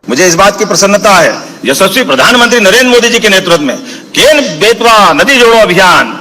मुझे इस बात की प्रसन्नता है, यशस्वी प्रधानमंत्री नरेंद्र मोदी जी के नेतृत्व में केन बेतवा नदी जोड़ो अभियान,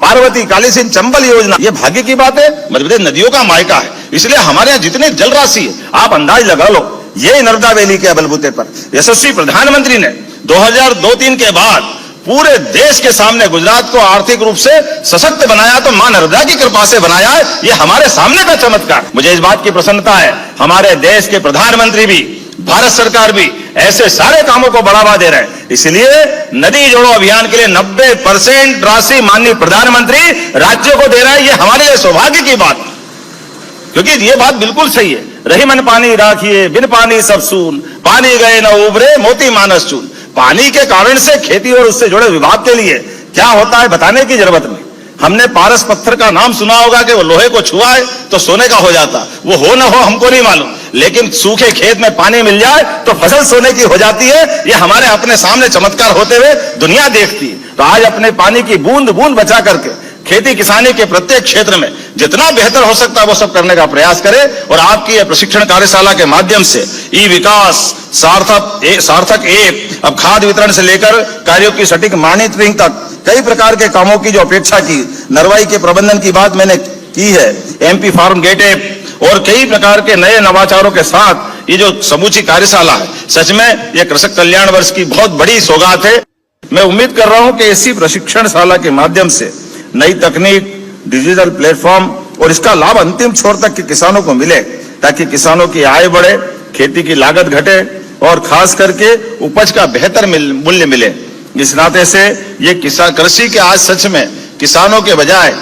पार्वती कालीसिंध चंबल योजना, ये भाग्य की बात है। मध्य प्रदेश नदियों का मायका है, इसलिए हमारे यहाँ जितनी जल राशि है आप अंदाज लगा लो, ये नर्मदा वैली के बलबूते पर यशस्वी प्रधानमंत्री ने 2002-3 के बाद पूरे देश के सामने गुजरात को आर्थिक रूप से सशक्त बनाया, तो मां नर्मदा की कृपा से बनाया है। ये हमारे सामने का चमत्कार। मुझे इस बात की प्रसन्नता है, हमारे देश के प्रधानमंत्री भी, भारत सरकार भी ऐसे सारे कामों को बढ़ावा दे रहे हैं। इसलिए नदी जोड़ो अभियान के लिए 90% राशि माननीय प्रधानमंत्री राज्यों को दे रहे हैं। ये हमारे लिए सौभाग्य की बात, क्योंकि ये बात बिल्कुल सही है। रही मन पानी राखिए, बिन पानी सब सून, पानी गए न उबरे मोती मानस चून। पानी के कारण से खेती और उससे जुड़े विभाग के लिए क्या होता है बताने की जरूरत नहीं। हमने पारस पत्थर का नाम सुना होगा कि वो लोहे को छुआए तो सोने का हो जाता, वो हो ना हो हमको नहीं मालूम, लेकिन सूखे खेत में पानी मिल जाए तो फसल सोने की हो जाती है। ये हमारे अपने सामने चमत्कार होते हुए दुनिया देखती है। तो आज अपने पानी की बूंद बूंद बचा करके खेती किसानी के प्रत्येक क्षेत्र में जितना बेहतर हो सकता है वो सब करने का प्रयास करें। और आपकी ये प्रशिक्षण कार्यशाला के माध्यम से ई विकास, सार्थक ऐप, अब खाद वितरण से लेकर कार्यों की सटीक मॉनिटरिंग तक कई प्रकार के कामों की जो अपेक्षा की, नरवाई के प्रबंधन की बात मैंने की है, एमपी फार्म गेट ऐप और कई प्रकार के नए नवाचारों के साथ ये जो समूची कार्यशाला है, सच में ये कृषक कल्याण वर्ष की बहुत बड़ी सौगात है। मैं उम्मीद कर रहा हूं कि इसी प्रशिक्षणशाला के माध्यम से नई तकनीक, डिजिटल प्लेटफॉर्म और इसका लाभ अंतिम छोर तक के किसानों को मिले, ताकि किसानों की आय बढ़े, खेती की लागत घटे और खास करके उपज का बेहतर मूल्य मिले। इस नाते से ये कृषि के आज सच में किसानों के बजाय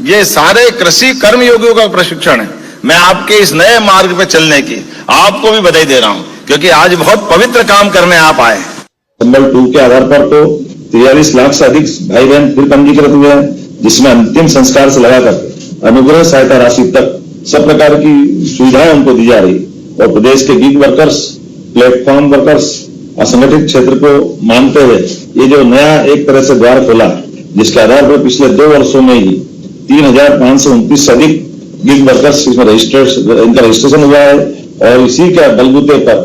ये सारे कृषि कर्मयोगियों का प्रशिक्षण है। मैं आपके इस नए मार्ग पे चलने की आपको भी बधाई दे रहा हूं, क्योंकि आज बहुत पवित्र काम करने आप आए। संबल 2 के आधार पर तो 43 लाख से अधिक भाई बहन फिर पंजीकृत हुए हैं, जिसमें अंतिम संस्कार से लगाकर अनुग्रह सहायता राशि तक सब प्रकार की सुविधाएं उनको दी जा रही। और प्रदेश के गिग वर्कर्स, प्लेटफॉर्म वर्कर्स, असंगठित क्षेत्र को मानते हुए ये जो नया एक तरह से द्वार खोला, जिसके आधार पर पिछले 2 वर्षों में ही 3,529 से अधिक गिग वर्कर्स इसमें इनका रजिस्ट्रेशन हुआ है। और इसी के बलबूते पर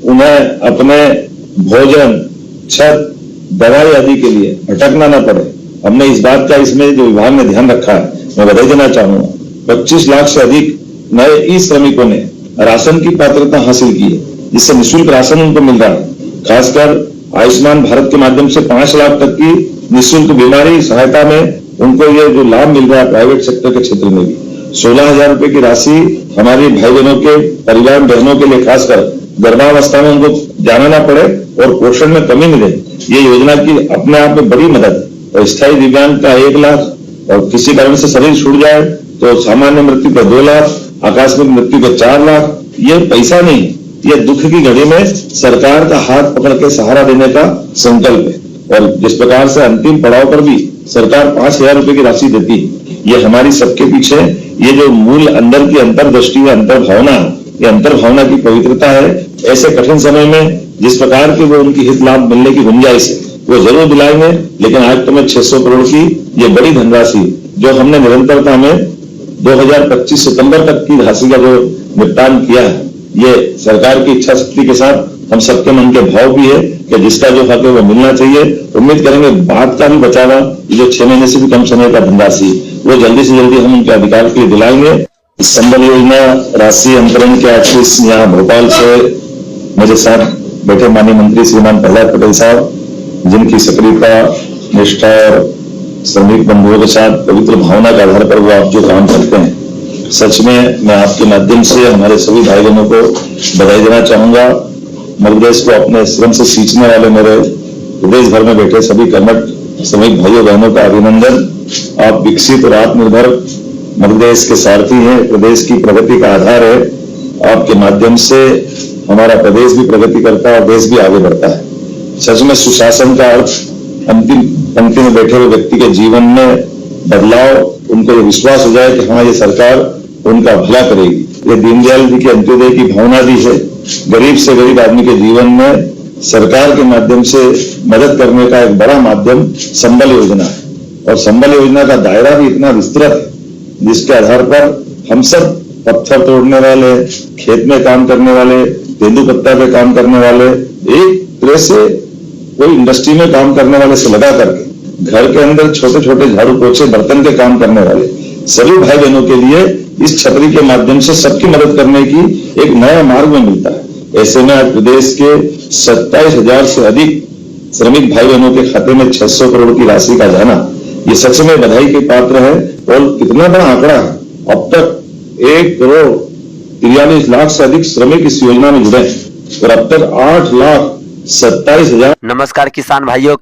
उन्हें अपने भोजन, छत, दवाई आदि के लिए भटकना न पड़े। हमने इस बात का इसमें जो विभाग ने ध्यान रखा है, मैं बधाई देना चाहूंगा। 25 लाख से अधिक नए ई श्रमिकों ने राशन की पात्रता हासिल की है, जिससे निःशुल्क राशन उनको मिल रहा है। खासकर आयुष्मान भारत के माध्यम से 5 लाख तक की निःशुल्क बीमारी सहायता में उनको ये जो लाभ मिल रहा है, प्राइवेट सेक्टर के क्षेत्र में भी 16,000 रुपए की राशि हमारी भाई बहनों के परिवार बहनों के लिए, खासकर गर्भावस्था में उनको जाना ना पड़े और पोषण में कमी मिले, ये योजना की अपने आप में बड़ी मदद है। और स्थायी दिव्यांग का 1 लाख और किसी कारण से शरीर छूट जाए तो सामान्य मृत्यु पर 2 लाख, आकस्मिक मृत्यु पर 4 लाख। ये पैसा नहीं, ये दुख की घड़ी में सरकार का हाथ पकड़ के सहारा देने का संकल्प है। और जिस प्रकार से अंतिम पड़ाव पर भी सरकार 5,000 रुपए की राशि देती है, ये हमारी सबके पीछे ये जो मूल अंदर की अंतर्दृष्टि है, अंतर्भावना, ये अंतर्भावना की पवित्रता है। ऐसे कठिन समय में जिस प्रकार के वो उनकी हित लाभ मिलने की गुंजाइश है वो जरूर दिलाएंगे। लेकिन आज तो मैं 600 करोड़ की ये बड़ी धनराशि जो हमने निरंतरता में 2025 सितंबर तक की राशि का जो निपटान किया है, ये सरकार की इच्छा शक्ति के साथ हम सबके मन के भाव भी है कि जिसका जो हक है वो मिलना चाहिए। उम्मीद करेंगे बात का भी बचावा, ये जो 6 महीने से भी कम समय का धनराशि वो जल्दी से जल्दी हम उनके अधिकार के लिए दिलाएंगे। संबल योजना राशि अंतरण के आज यहाँ भोपाल से मेरे साथ बैठे माननीय मंत्री श्रीमान प्रहलाद पटेल साहब, जिनकी सक्रियता, निष्ठा और श्रमिक बंधुओं के साथ पवित्र भावना के आधार पर वो आप जो काम करते हैं, सच में मैं आपके माध्यम से हमारे सभी भाई बहनों को बधाई देना चाहूंगा। मध्य प्रदेश को अपने श्रम से सींचने वाले मेरे प्रदेश भर में बैठे सभी कर्मठ श्रमिक भाइयों बहनों का अभिनंदन। आप विकसित और आत्मनिर्भर मध्य प्रदेश के सारथी हैं, प्रदेश की प्रगति का आधार है। आपके माध्यम से हमारा प्रदेश भी प्रगति करता है और देश भी आगे बढ़ता है। सच में सुशासन का अर्थ अंतिम पंक्ति में बैठे हुए व्यक्ति के जीवन में बदलाव, उनको ये विश्वास हो जाए कि हाँ ये सरकार उनका भला करेगी। ये दीनदयाल जी के अंत्योदय की भावना भी है। गरीब से गरीब आदमी के जीवन में सरकार के माध्यम से मदद करने का एक बड़ा माध्यम संबल योजना है। और संबल योजना का दायरा भी इतना विस्तृत है, जिसके आधार पर हम सब पत्थर तोड़ने वाले, खेत में काम करने वाले, तेंदुपत्ता पे काम करने वाले, एक तरह से कोई इंडस्ट्री में काम करने वाले से लगा करके घर के अंदर छोटे छोटे झाड़ू पोछे बर्तन के काम करने वाले सभी भाई बहनों के लिए इस छतरी के माध्यम से सबकी मदद करने की एक नया मार्ग में मिलता है। ऐसे में आज प्रदेश के 27,000 से अधिक श्रमिक भाई बहनों के खाते में 600 करोड़ की राशि का जाना ये सच में बधाई के पात्र है। और कितना बड़ा आंकड़ा है, अब तक 1,43,00,000 से अधिक श्रमिक इस योजना में जुड़े हैं और अब तक 8,27,000। नमस्कार किसान भाइयों,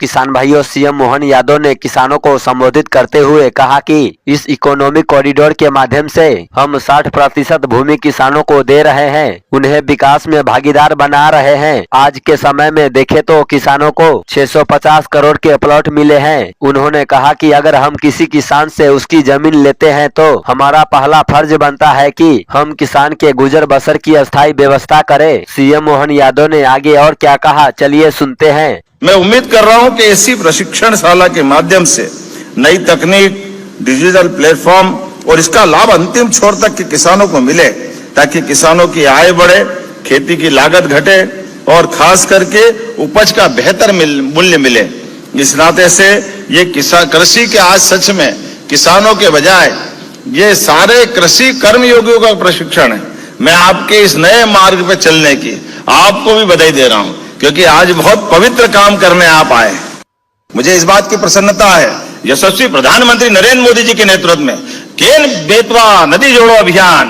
सीएम मोहन यादव ने किसानों को संबोधित करते हुए कहा कि इस इकोनॉमिक कॉरिडोर के माध्यम से हम 60% भूमि किसानों को दे रहे हैं, उन्हें विकास में भागीदार बना रहे हैं। आज के समय में देखें तो किसानों को 650 करोड़ के प्लॉट मिले हैं। उन्होंने कहा कि अगर हम किसी किसान से उसकी जमीन लेते हैं तो हमारा पहला फर्ज बनता है कि हम किसान के गुजर बसर की अस्थायी व्यवस्था करें। सीएम मोहन यादव ने आगे और क्या कहा, चलिए सुनते हैं। मैं उम्मीद कर रहा हूं कि इसी प्रशिक्षणशाला के माध्यम से नई तकनीक, डिजिटल प्लेटफॉर्म और इसका लाभ अंतिम छोर तक के किसानों को मिले, ताकि किसानों की आय बढ़े, खेती की लागत घटे और खास करके उपज का बेहतर मूल्य मिले। इस नाते से ये कृषि के आज सच में किसानों के बजाय ये सारे कृषि कर्मयोगियों का प्रशिक्षण है। मैं आपके इस नए मार्ग पे चलने की आपको भी बधाई दे रहा हूं, क्योंकि आज बहुत पवित्र काम करने आप आए। मुझे इस बात की प्रसन्नता है, यशस्वी प्रधानमंत्री नरेंद्र मोदी जी के नेतृत्व में केन बेतवा नदी जोड़ो अभियान,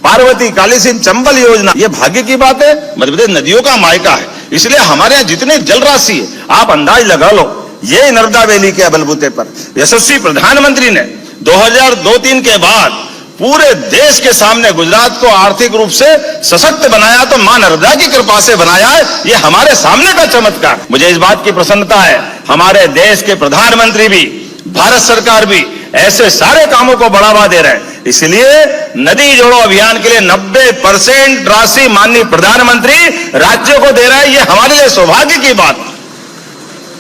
पार्वती कालीसिंध चंबल योजना, ये भाग्य की बात है। मध्य प्रदेश नदियों का मायका है, इसलिए हमारे यहाँ जितनी जल राशि है आप अंदाज लगा लो, ये नर्मदा वैली के बलबूते पर यशस्वी प्रधानमंत्री ने 2002-3 के बाद पूरे देश के सामने गुजरात को आर्थिक रूप से सशक्त बनाया तो मां नर्मदा की कृपा से बनाया है। ये हमारे सामने का चमत्कार। मुझे इस बात की प्रसन्नता है, हमारे देश के प्रधानमंत्री भी, भारत सरकार भी ऐसे सारे कामों को बढ़ावा दे रहे हैं। इसलिए नदी जोड़ो अभियान के लिए 90% राशि माननीय प्रधानमंत्री राज्यों को दे रहे हैं। ये हमारे लिए सौभाग्य की बात,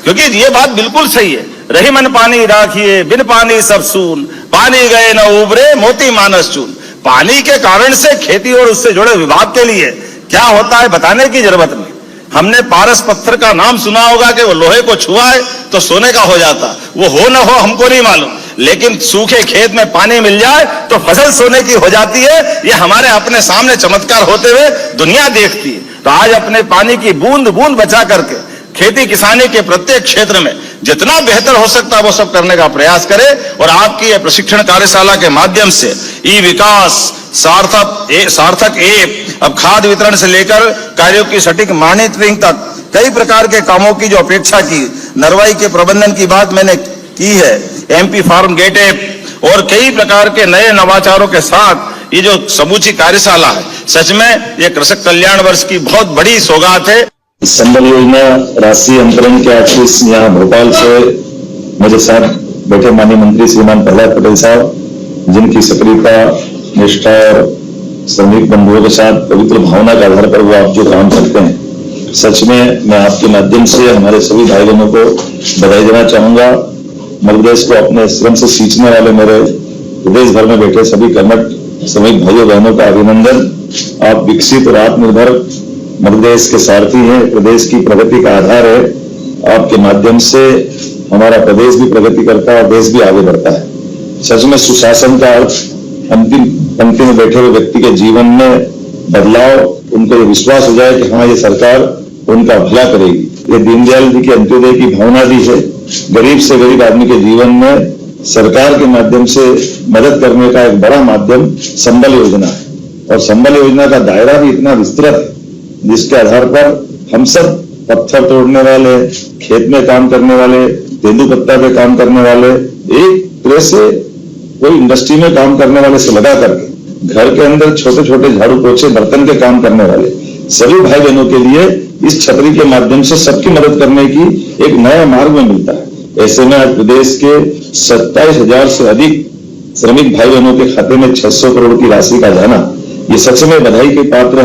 क्योंकि ये बात बिल्कुल सही है। रही मन पानी राखिए, बिन पानी सब सून, पानी गए न उबरे मोती मानस चून। पानी के कारण से खेती और उससे जुड़े विभाग के लिए क्या होता है बताने की जरूरत नहीं। हमने पारस पत्थर का नाम सुना होगा कि वो लोहे को छुआए तो सोने का हो जाता, वो हो न हो हमको नहीं मालूम, लेकिन सूखे खेत में पानी मिल जाए तो फसल सोने की हो जाती है। ये हमारे अपने सामने चमत्कार होते हुए दुनिया देखती है। तो आज अपने पानी की बूंद बूंद बचा करके खेती किसानी के प्रत्येक क्षेत्र में जितना बेहतर हो सकता है वो सब करने का प्रयास करें। और आपकी ये प्रशिक्षण कार्यशाला के माध्यम से ई विकास, सार्थक ऐप, अब खाद वितरण से लेकर कार्यों की सटीक मॉनिटरिंग तक कई प्रकार के कामों की जो अपेक्षा की, नरवाई के प्रबंधन की बात मैंने की है, MP फार्म गेट ऐप और कई प्रकार के नए नवाचारों के साथ ये जो समूची कार्यशाला है, सच में ये कृषक कल्याण वर्ष की बहुत बड़ी सौगात है। संबल योजना राशि अंतरण के आज यहाँ भोपाल से मेरे साथ बैठे माननीय मंत्री श्रीमान प्रहलाद पटेल साहब, जिनकी सक्रियता, निष्ठा और श्रमिक बंधुओं के साथ पवित्र भावना के आधार पर वो आप जो काम करते हैं, सच में मैं आपके माध्यम से हमारे सभी भाई बहनों को बधाई देना चाहूंगा। मध्य प्रदेश को अपने श्रम से सींचने वाले मेरे प्रदेश भर में बैठे सभी कर्मठ श्रमिक भाइयों बहनों का अभिनंदन। आप विकसित और आत्मनिर्भर मध्य प्रदेश के सारथी हैं, प्रदेश की प्रगति का आधार है। आपके माध्यम से हमारा प्रदेश भी प्रगति करता है और देश भी आगे बढ़ता है। सच में सुशासन का अर्थ अंतिम पंक्ति में बैठे हुए व्यक्ति के जीवन में बदलाव, उनको ये विश्वास हो जाए कि हाँ ये सरकार उनका भला करेगी। ये दीनदयाल जी के अंत्योदय की भावना भी है। गरीब से गरीब आदमी के जीवन में सरकार के माध्यम से मदद करने का एक बड़ा माध्यम संबल योजना है, और संबल योजना का दायरा भी इतना विस्तृत है जिसके आधार पर हम सब पत्थर तोड़ने वाले, खेत में काम करने वाले, तेंदुपत्ता पे काम करने वाले, एक तरह से कोई इंडस्ट्री में काम करने वाले से लगा करके घर के अंदर छोटे छोटे झाड़ू पोछे बर्तन के काम करने वाले सभी भाई बहनों के लिए इस छतरी के माध्यम से सबकी मदद करने की एक नया मार्ग में मिलता है। ऐसे में आज प्रदेश के 27,000 से अधिक श्रमिक भाई बहनों के खाते में 600 करोड़ की राशि का जाना ये सच में बधाई के पात्र है।